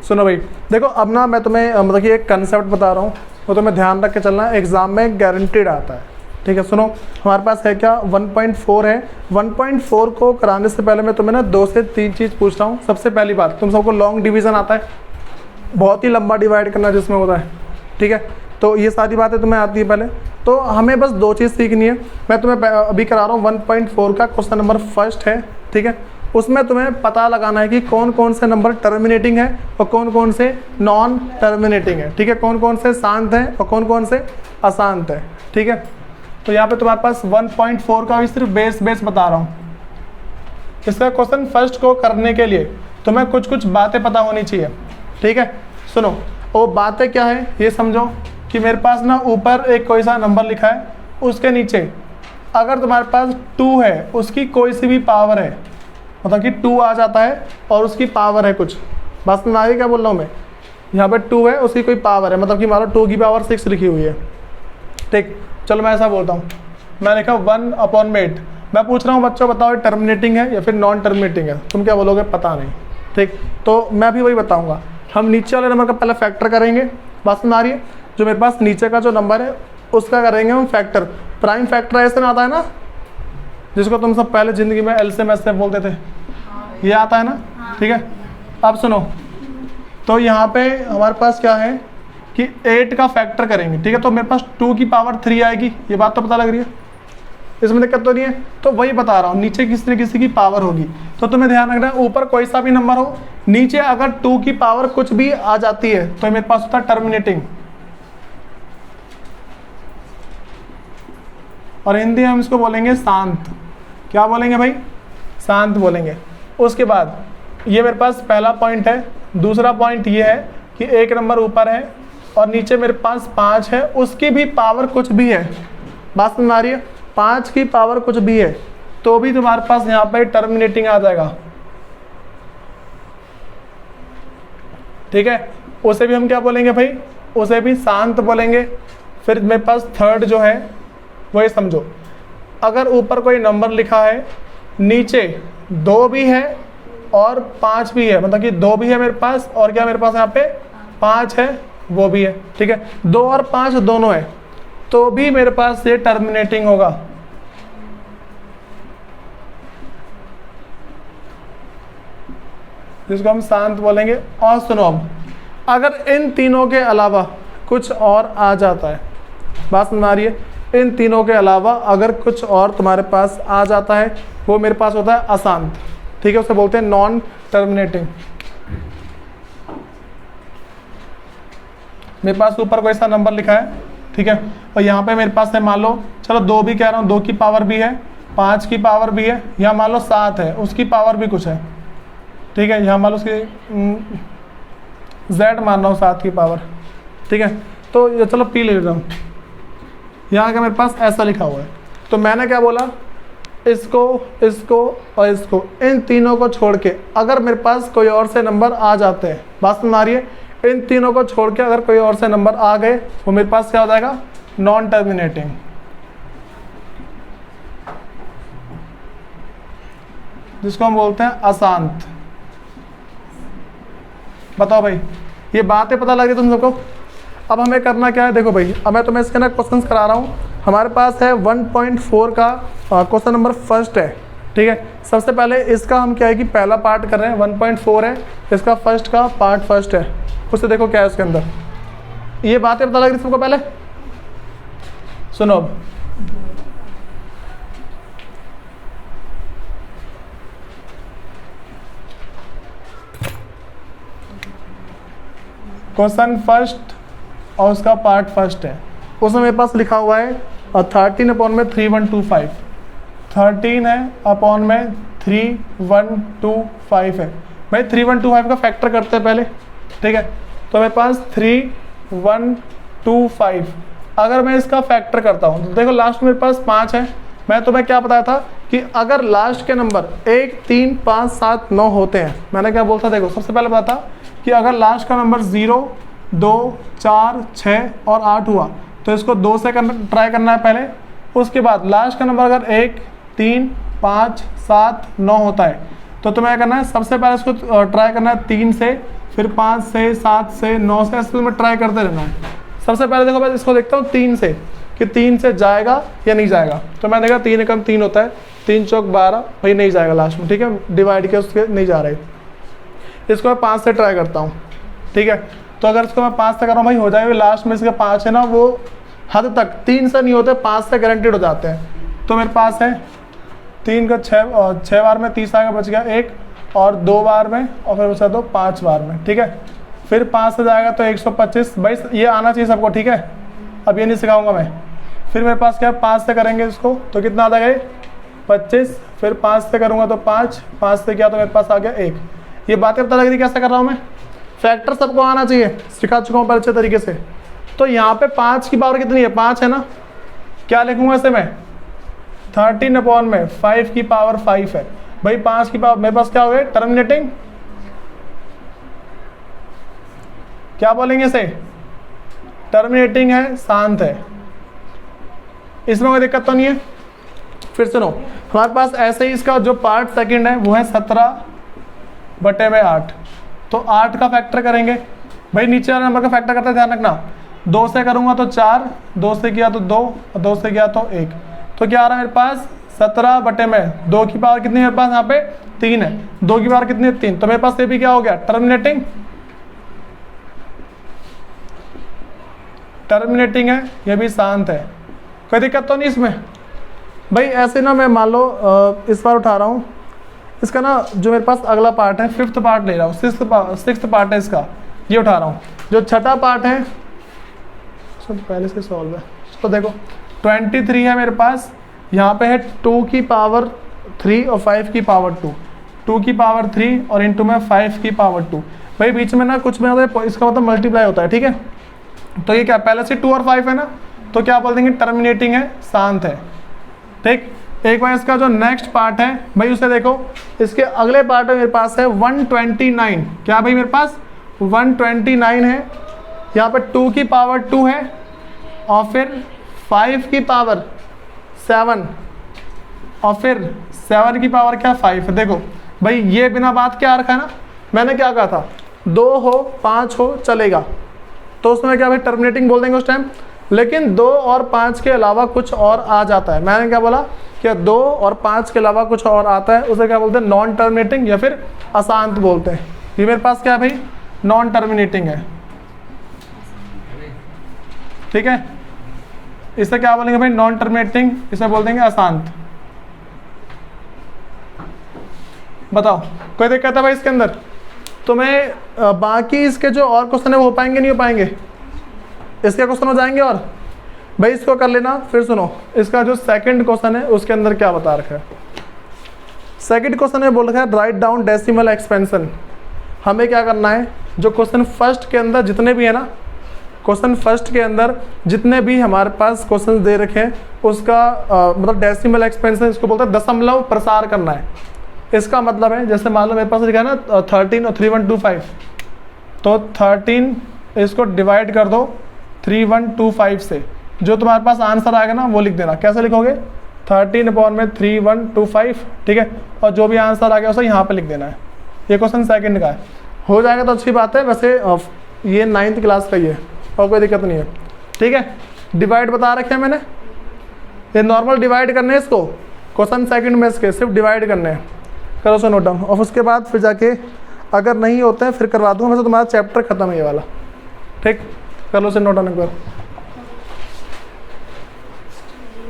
सुनो भाई, देखो अब ना मैं तुम्हें मतलब कि एक कंसेप्ट बता रहा हूँ, वो तुम्हें ध्यान रख के चलना है, एग्जाम में गारंटीड आता है। ठीक है, सुनो हमारे पास है क्या 1.4 है। 1.4 को कराने से पहले मैं तुम्हें ना 2 से 3 चीज़ पूछ रहा हूँ। सबसे पहली बात, तुम सबको लॉन्ग डिवीज़न आता है, बहुत ही लंबा डिवाइड करना जिसमें होता है। ठीक है, तो ये सारी बातें तुम्हें आती है पहले, तो हमें बस 2 चीज़ सीखनी है। मैं तुम्हें अभी करा रहा हूँ 1.4 का क्वेश्चन नंबर फर्स्ट है। ठीक है, उसमें तुम्हें पता लगाना है कि कौन कौन से नंबर टर्मिनेटिंग है और कौन कौन से नॉन टर्मिनेटिंग है। ठीक है, कौन कौन से शांत हैं और कौन कौन से अशांत है। ठीक है, तो यहाँ पे तुम्हारे पास 1.4 का भी सिर्फ बेस बता रहा हूँ। इसका क्वेश्चन फर्स्ट को करने के लिए तुम्हें कुछ कुछ बातें पता होनी चाहिए। ठीक है, सुनो वो बातें क्या है ये समझो कि मेरे पास ना ऊपर एक कोई सा नंबर लिखा है, उसके नीचे अगर तुम्हारे पास 2 है, उसकी कोई सी भी पावर है, मतलब कि 2 आ जाता है और उसकी पावर है कुछ, बस में आ रही क्या बोल रहा हूँ मैं, यहाँ पे 2 है उसकी कोई पावर है, मतलब कि मान लो 2 की पावर 6 लिखी हुई है। ठीक, चलो मैं ऐसा बोलता हूँ, मैं लिखा 1/8। मैं पूछ रहा हूँ बच्चों बताओ टर्मिनेटिंग है या फिर नॉन टर्मिनेटिंग है, तुम क्या बोलोगे पता नहीं। ठीक, तो मैं भी वही बताऊँगा। हम नीचे वाले नंबर का पहले फैक्टर करेंगे, बस में आ रही है, जो मेरे पास नीचे का जो नंबर है उसका करेंगे हम फैक्टर। प्राइम फैक्टर ऐसे ना आता है ना, जिसको तुम सब पहले ज़िंदगी में एलसीएम एसएफ बोलते थे, ये आता है ना। ठीक है, अब सुनो, तो यहाँ पे हमारे पास क्या है कि 8 का फैक्टर करेंगे। ठीक है, तो मेरे पास 2 की पावर 3 आएगी, ये बात तो पता लग रही है, इसमें दिक्कत तो नहीं है। तो वही बता रहा हूँ, नीचे किसी न किसी की पावर होगी, तो तुम्हें ध्यान रखना है ऊपर कोई सा भी नंबर हो, नीचे अगर 2 की पावर कुछ भी आ जाती है तो मेरे पास होता है टर्मिनेटिंग, और हिंदी हम इसको बोलेंगे शांत। क्या बोलेंगे भाई, शांत बोलेंगे। उसके बाद ये मेरे पास पहला पॉइंट है। दूसरा पॉइंट ये है कि एक नंबर ऊपर है और नीचे मेरे पास 5 है, उसकी भी पावर कुछ भी है, बात समझ आ रही है, 5 की पावर कुछ भी है तो भी तुम्हारे पास यहाँ पे टर्मिनेटिंग आ जाएगा। ठीक है, उसे भी हम क्या बोलेंगे भाई, उसे भी शांत बोलेंगे। फिर मेरे पास थर्ड जो है वही समझो, अगर ऊपर कोई नंबर लिखा है, नीचे 2 भी है और 5 भी है, मतलब कि 2 भी है मेरे पास और क्या मेरे पास यहाँ पे 5 है, वो भी है। ठीक है, 2 और 5 दोनों है तो भी मेरे पास ये टर्मिनेटिंग होगा। जिसको हम शांत बोलेंगे। और सुनो, अब अगर इन तीनों के अलावा कुछ और आ जाता है, बात समझ आ रही है, इन तीनों के अलावा अगर कुछ और तुम्हारे पास आ जाता है वो मेरे पास होता है अशांत। ठीक है, उसे बोलते हैं नॉन टर्मिनेटिंग। मेरे पास ऊपर कोई सा नंबर लिखा है, ठीक है, और यहाँ पे मेरे पास है मान लो, चलो 2 भी कह रहा हूँ, 2 की पावर भी है, 5 की पावर भी है, यहाँ मान लो 7 है, उसकी पावर भी कुछ है। ठीक है, यहाँ मान लो उसकी Z मान रहा हूँ 7 की पावर। ठीक है, तो ये चलो P ले लेता हूँ, यहाँ का मेरे पास ऐसा लिखा हुआ है, तो मैंने क्या बोला, इसको इसको और इसको, इन तीनों को छोड़ के अगर मेरे पास कोई और से नंबर आ जाते हैं, बात समझ आ रही है, इन तीनों को छोड़ के अगर कोई और से नंबर आ गए वो मेरे पास क्या हो जाएगा, नॉन टर्मिनेटिंग। जिसको हम बोलते हैं अशांत। बताओ भाई, ये बातें पता लग रही तुम सबको। अब हमें करना क्या है, देखो भाई, अब मैं तुम्हें इसके ना क्वेश्चन करा रहा हूँ। हमारे पास है 1.4 का क्वेश्चन नंबर फर्स्ट है। ठीक है, सबसे पहले इसका हम क्या है कि पहला पार्ट कर रहे हैं, 1.4 है, इसका फर्स्ट का पार्ट फर्स्ट है, उससे देखो क्या है उसके अंदर। ये बातें पता लग रही सबको। पहले सुनो, क्वेश्चन फर्स्ट और उसका पार्ट फर्स्ट है, उसमें मेरे पास लिखा हुआ है 13/3125, 13 है अपॉन में 3125 है। भाई 3125 का फैक्टर करते हैं पहले। ठीक है, तो मेरे पास 3125, अगर मैं इसका फैक्टर करता हूँ तो देखो लास्ट में मेरे पास 5 है। मैं तुम्हें क्या बताया था कि अगर लास्ट के नंबर 1, 3, 5, 7, 9 होते हैं, मैंने क्या बोलता, देखो सबसे पहले बताया कि अगर लास्ट का नंबर 0, 2, 4, 6 और 8 हुआ तो इसको 2 से ट्राई करना है पहले। उसके बाद लास्ट का नंबर अगर 1, 3, 5, 7, 9 होता है तो तुम्हें करना है, सबसे पहले इसको ट्राई करना है 3 से, फिर 5 से, 7 से, 9 से, ऐसे तुम्हें ट्राई करते रहना है। सबसे पहले देखो मैं इसको देखता हूँ 3 से, कि 3 से जाएगा या नहीं जाएगा। तो मैं देखा 3 एकम 3 होता है, 3 चौक 12, भाई नहीं जाएगा लास्ट में, ठीक है, डिवाइड किया उसके नहीं जा रही। इसको मैं 5 से ट्राई करता हूँ, ठीक है। तो अगर इसको मैं 5 से कर रहा हूँ भाई हो जाएगा, लास्ट में इसके 5 है ना वो हद तक 3 से नहीं होते, 5 से गारंटीड हो जाते हैं। तो मेरे पास है 3 का 6 बार में 30 आएगा, बच गया 1, और 2 बार में, और फिर बचा 2 5 बार में, ठीक है। फिर 5 से जाएगा तो 125, भाई ये आना चाहिए सबको, ठीक है। अब ये नहीं सिखाऊंगा मैं। फिर मेरे पास क्या है, 5 से करेंगे इसको तो कितना आ जाएगा 25, फिर 5 से करूँगा तो 5, 5 से किया तो मेरे पास आ गया 1। ये बातें पता लग रही कैसे कर रहा हूँ मैं, फैक्टर सबको आना चाहिए, सिखा चुका हूँ अच्छे तरीके से। तो यहाँ पे 5 की पावर कितनी है, 5 है ना, क्या लिखूंगा इसे मैं 13/5 की पावर 5 है। भाई 5 की पावर मेरे पास क्या हो गया, टर्मिनेटिंग, क्या बोलेंगे इसे, टर्मिनेटिंग है, शांत है, इसमें कोई दिक्कत तो नहीं है। फिर सुनो, हमारे पास ऐसे ही इसका जो पार्ट सेकंड है वो है 17/8। तो 8 का फैक्टर करेंगे, भाई नीचे वाले नंबर का फैक्टर करते ध्यान रखना। 2 से करूंगा तो 4, 2 से किया तो 2, और 2 से किया तो 1। तो क्या आ रहा है मेरे पास 17/2 की पावर कितनी है मेरे पास, यहाँ पे 3 है, 2 की पावर कितनी है 3। तो मेरे पास ये भी क्या हो गया, टर्मिनेटिंग, टर्मिनेटिंग है, ये भी शांत है, कोई दिक्कत तो नहीं इसमें। भाई ऐसे ना मैं मान लो इस बार उठा रहा हूँ इसका ना, जो मेरे पास अगला पार्ट है 5th पार्ट ले रहा हूँ, 6th पार्ट है इसका, ये उठा रहा हूँ। जो छठा पार्ट है तो पहले से सॉल्व है, तो देखो 23 है मेरे पास, यहाँ पे है 2 की पावर 3 और 5 की पावर 2, 2 की पावर 3 और इंटू में 5 की पावर 2। भाई बीच में ना कुछ में इसका मतलब मल्टीप्लाई होता है, ठीक है। तो ये क्या पहले से 2 और 5 है ना, तो क्या बोल देंगे, टर्मिनेटिंग है, शांत है, ठीक। एक बार इसका जो नेक्स्ट पार्ट है भाई उसे देखो, इसके अगले पार्ट में मेरे पास है 129, क्या भाई मेरे पास 129 है, यहाँ पे 2 की पावर 2 है और फिर 5 की पावर 7 और फिर 7 की पावर क्या 5 है। देखो भाई ये बिना बात क्या रखा है ना, मैंने क्या कहा था 2 हो 5 हो चलेगा, तो उसमें क्या भाई टर्मिनेटिंग बोल देंगे उस टाइम। लेकिन 2 और 5 के अलावा कुछ और आ जाता है, मैंने क्या बोला कि 2 और 5 के अलावा कुछ और आता है, उसे क्या बोलते हैं, नॉन टर्मिनेटिंग या फिर अशांत बोलते हैं। ये मेरे पास क्या है भाई, नॉन टर्मिनेटिंग है, ठीक है। इसे क्या बोलेंगे भाई, नॉन टर्मिनेटिंग, इसे बोल देंगे अशांत। बताओ कोई दिक्कत है भाई इसके अंदर। तो मैं बाकी इसके जो और क्वेश्चन है वो हो पाएंगे नहीं हो पाएंगे, इसके क्वेश्चन हो जाएंगे और भाई इसको कर लेना। फिर सुनो इसका जो सेकंड क्वेश्चन है उसके अंदर क्या बता रखा है। सेकंड क्वेश्चन में बोल रखा है राइट डाउन डेसिमल एक्सपेंशन। हमें क्या करना है, जो क्वेश्चन फर्स्ट के अंदर जितने भी है ना, क्वेश्चन फर्स्ट के अंदर जितने भी हमारे पास क्वेश्चन दे रखे हैं उसका मतलब डेसिमल एक्सपेंशन इसको बोलते हैं दशमलव प्रसार करना है। इसका मतलब है जैसे मान लो मेरे पास लिखा है ना 13 और 3125, तो 13 इसको डिवाइड कर दो 3125 से, जो तुम्हारे पास आंसर आएगा ना वो लिख देना। कैसे लिखोगे, 13/3125, ठीक है। और जो भी आंसर आ गया उसे यहाँ पे लिख देना है। ये क्वेश्चन सेकंड का है, हो जाएगा तो अच्छी बात है। वैसे ये 9th क्लास का ही है और कोई दिक्कत नहीं है, ठीक है। डिवाइड बता रखे हैं मैंने, ये नॉर्मल डिवाइड करने हैं इसको, क्वेश्चन सेकंड में इसके सिर्फ डिवाइड करने हैं। करो सो नोट डाउन, और उसके बाद फिर जाके अगर नहीं होते हैं फिर करवा दूँगा। वैसे तुम्हारा चैप्टर खत्म है ये वाला, ठीक। कर लो से नोट डाउन एक बार।